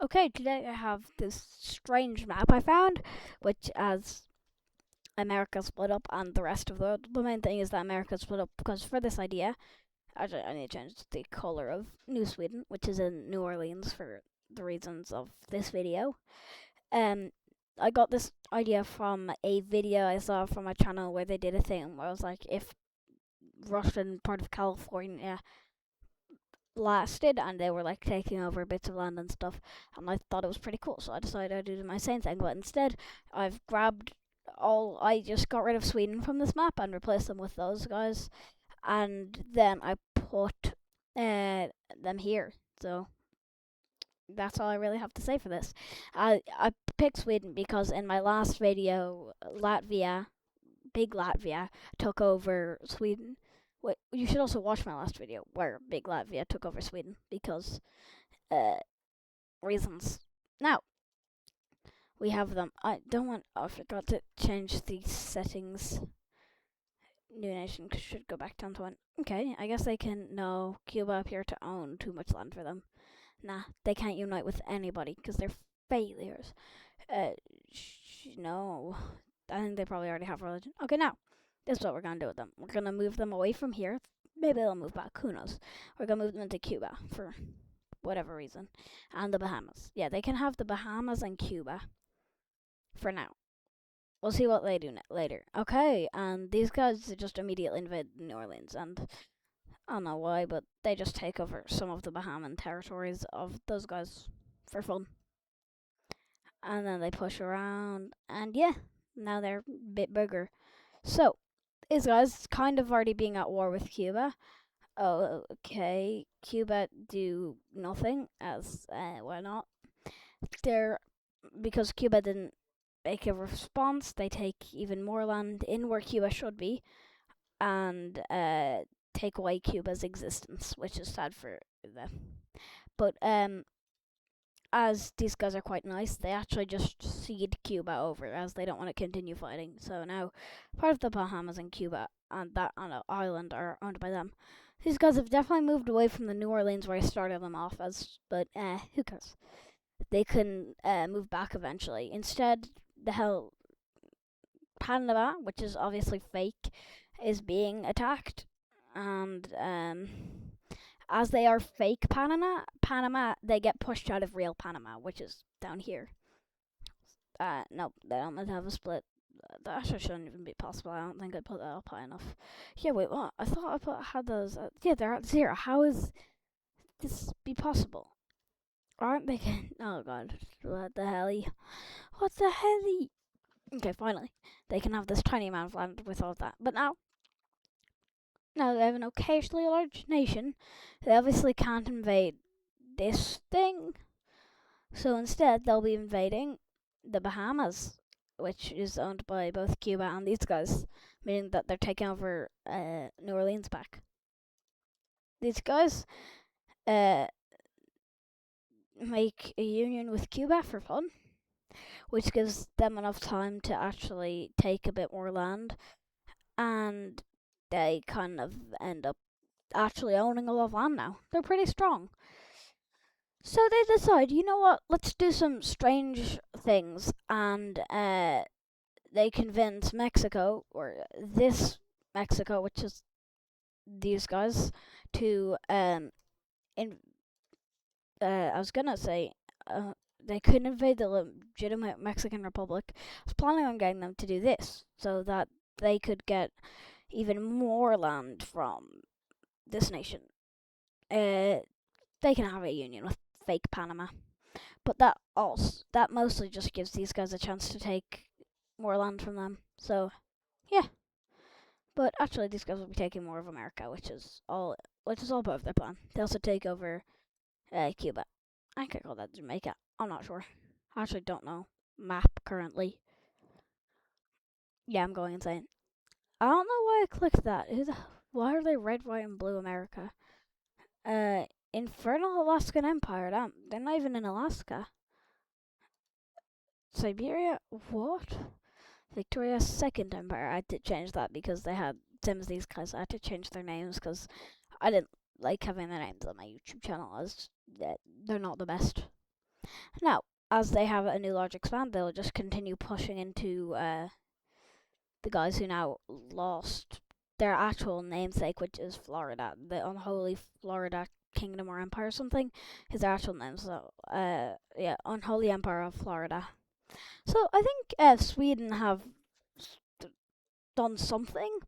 Okay, today I have this strange map I found, which has America split up and the rest of the world. The main thing is that America split up because for this idea, actually, I need to change the color of New Sweden, which is in New Orleans for the reasons of this video. Um, I got this idea from a video I saw from a channel where they did a thing where I was like, if Russian part of California lasted and they were like taking over bits of land and stuff, and I thought it was pretty cool, so I decided I'd do my same thing, but instead I just got rid of Sweden from this map and replaced them with those guys, and then I put them here. So that's all I really have to say for this. I picked Sweden because in my last video, Big Latvia took over Sweden. Wait, you should also watch my last video where Big Latvia took over Sweden because uh, reasons. Now we have them. I don't want. I forgot to change the settings. New nation should go back down to one. Okay, I guess they can. No, Cuba appear to own too much land for them. Nah, they can't unite with anybody because they're failures. Uh, no, I think they probably already have religion. Okay, now this is what we're gonna do with them. We're gonna move them away from here. Maybe they'll move back. Who knows? We're gonna move them into Cuba for whatever reason, and the Bahamas. Yeah, they can have the Bahamas and Cuba for now. We'll see what they do later. Okay, and these guys just immediately invade New Orleans, and I don't know why, but they just take over some of the Bahamian territories of those guys for fun. And then they push around, and yeah, now they're a bit bigger. So, these guys kind of already being at war with Cuba. Oh, okay. Cuba do nothing, as why not? They're because Cuba didn't make a response. They take even more land in where Cuba should be, and take away Cuba's existence, which is sad for them. But as these guys are quite nice, they actually just cede Cuba over as they don't want to continue fighting. So now part of the Bahamas and Cuba and that on an island are owned by them. These guys have definitely moved away from the New Orleans where I started them off as, but who cares? They can move back eventually. Instead, the hell Panama, which is obviously fake, is being attacked, and as they are fake Panama, they get pushed out of real Panama, which is down here. No, they don't have a split. That actually shouldn't even be possible. I don't think I put that up high enough. Yeah, wait, what? I thought had those. Yeah, they're at 0. How is this be possible? Aren't they? Oh god, what the hell? What the hell? Okay, finally, they can have this tiny amount of land with all of that. But now they have an occasionally large nation. They obviously can't invade this thing. So instead, they'll be invading the Bahamas, which is owned by both Cuba and these guys, meaning that they're taking over New Orleans back. These guys uh, make a union with Cuba for fun, which gives them enough time to actually take a bit more land, and they kind of end up actually owning a lot of land now. They're pretty strong. So they decide, you know what, let's do some strange things, and they convince Mexico, or this Mexico, which is these guys, to in I was gonna say they could invade the legitimate Mexican Republic. I was planning on getting them to do this so that they could get even more land from this nation. They can have a union with fake Panama, but that mostly just gives these guys a chance to take more land from them. So yeah, but actually these guys will be taking more of America, which is all part of their plan. They also take over Cuba. I could call that Jamaica. I'm not sure. I actually don't know. Map currently. Yeah, I'm going insane. I don't know why I clicked that. Why are they red, white, and blue America? Uh, Infernal Alaskan Empire. Damn, they're not even in Alaska. Siberia. What? Victoria's Second Empire. I did change that because they had same as these guys. I had to change their names because I didn't like having their names on my YouTube channel as they're not the best. Now, as they have a new large expand, they'll just continue pushing into the guys who now lost their actual namesake, which is Florida, the unholy Florida Kingdom or Empire or something, is their actual name. So, yeah, Unholy Empire of Florida. So I think Sweden have done something.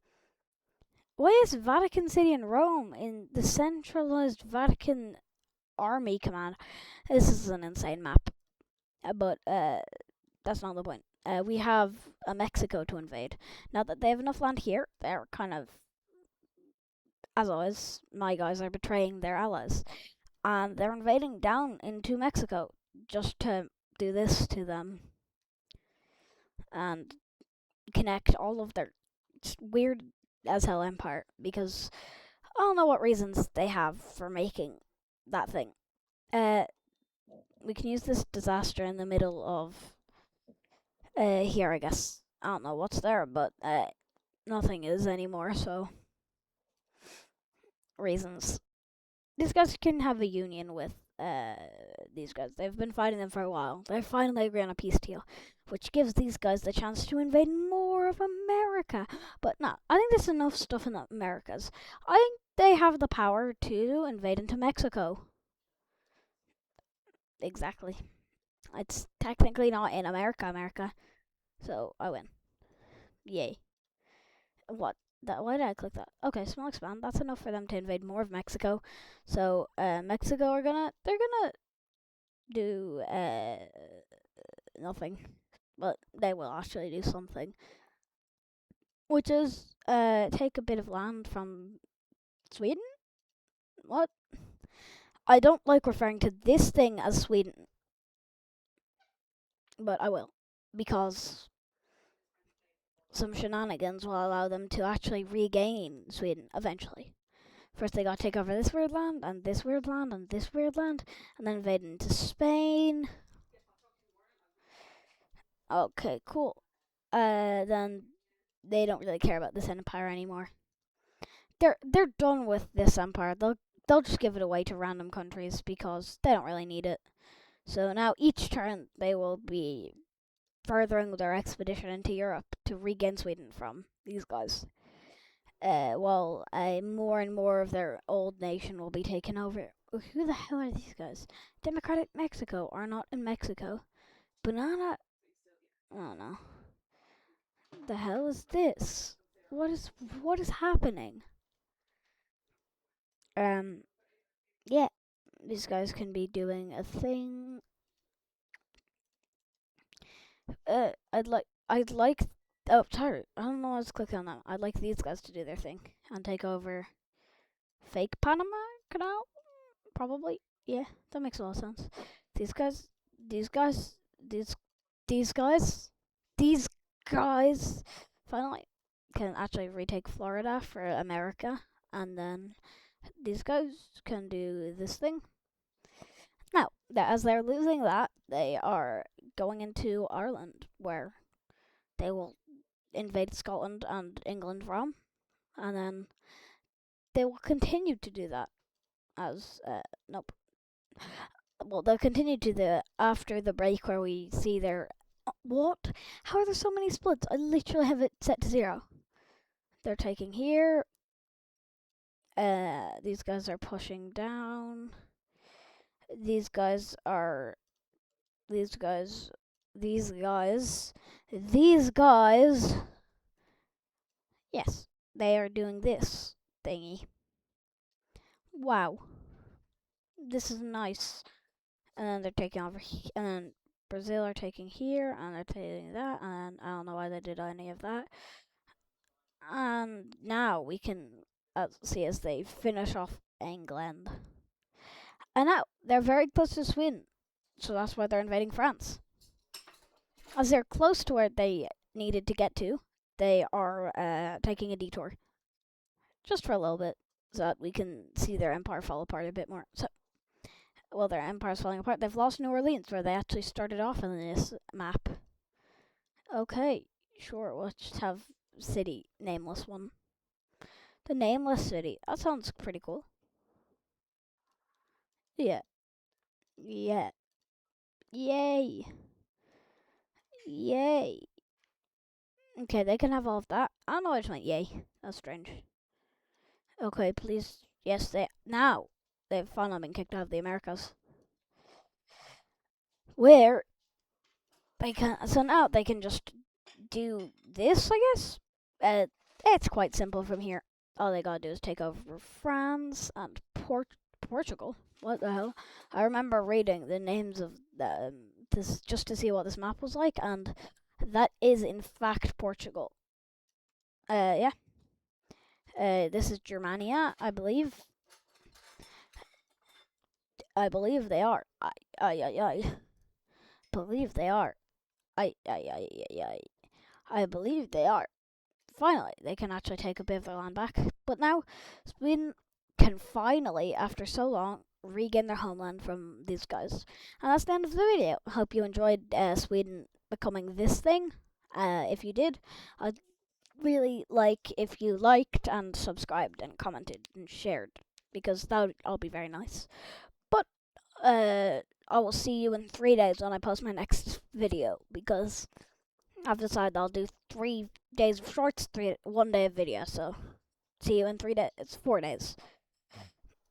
Why is Vatican City in Rome in the centralized Vatican Army Command? This is an insane map, but that's not the point. We have Mexico to invade. Now that they have enough land here, they're kind of, as always, my guys are betraying their allies. And they're invading down into Mexico just to do this to them and connect all of their weird as hell empire, because I don't know what reasons they have for making that thing. We can use this disaster in the middle of here, I guess. I don't know what's there, but nothing is anymore, so reasons. These guys can have a union with these guys. They've been fighting them for a while. They finally agree on a peace deal, which gives these guys the chance to invade more of America. But no, I think there's enough stuff in the Americas. I think they have the power to invade into Mexico. Exactly. It's technically not in America, so I win. Yay. What? Why did I click that? Okay, small expand. That's enough for them to invade more of Mexico. So Mexico they're gonna do nothing, but they will actually do something, which is take a bit of land from Sweden. What? I don't like referring to this thing as Sweden, but I will, because some shenanigans will allow them to actually regain Sweden eventually. First, they got to take over this weird land, and this weird land, and this weird land, and then invade into Spain. Okay, cool. Then they don't really care about this empire anymore. They're done with this empire. They'll just give it away to random countries because they don't really need it. So now each turn they will be furthering their expedition into Europe to regain Sweden from these guys. While more and more of their old nation will be taken over. Who the hell are these guys? Democratic Mexico are not in Mexico. Banana. I don't know. The hell is this? What is happening? Yeah, these guys can be doing a thing. I'd like. Oh, sorry, I don't know why I was clicking on that. I'd like these guys to do their thing and take over fake Panama Canal. Probably, yeah, that makes a lot of sense. These guys, these guys, these these guys, these guys finally can actually retake Florida for America, and then these guys can do this thing. Now, as they're losing that, they are going into Ireland, where they will invade Scotland and England from, and then they will continue to do that as nope. Well, they'll continue to the after the break where we see their what? How are there so many splits? I literally have it set to 0. They're taking here. These guys are pushing down. These guys are. These guys. These guys. These guys. Yes, they are doing this thingy. Wow, this is nice. And then they're taking over, and then Brazil are taking here, and they're taking that, and I don't know why they did any of that. And now we can see as they finish off England. And now they're very close to Sweden, so that's why they're invading France. As they're close to where they needed to get to, they are taking a detour. Just for a little bit, so that we can see their empire fall apart a bit more. So, well, their empire's falling apart. They've lost New Orleans, where they actually started off in this map. Okay, sure, we'll just have city, nameless one. The nameless city. That sounds pretty cool. Yeah. Yeah. Yay. Yay. Okay, they can have all of that. I don't know, I just went yay. That's strange. Okay, please. Yes, they've finally been kicked out of the Americas. Where so now they can just do this, I guess. It's quite simple from here. All they gotta do is take over France and Portugal. What the hell? I remember reading the names of this just to see what this map was like, and that is in fact Portugal. Yeah. This is Germania, I believe. I believe they are. I believe they are. I believe they are. Finally, they can actually take a bit of their land back. But now, Sweden can finally, after so long, regain their homeland from these guys. And that's the end of the video. Hope you enjoyed Sweden becoming this thing. If you did, I'd really like if you liked and subscribed and commented and shared, because that would all be very nice. But I will see you in 3 days when I post my next video, because I've decided I'll do 3 days of shorts, 1 day of video. So see you in 3 days. It's 4 days.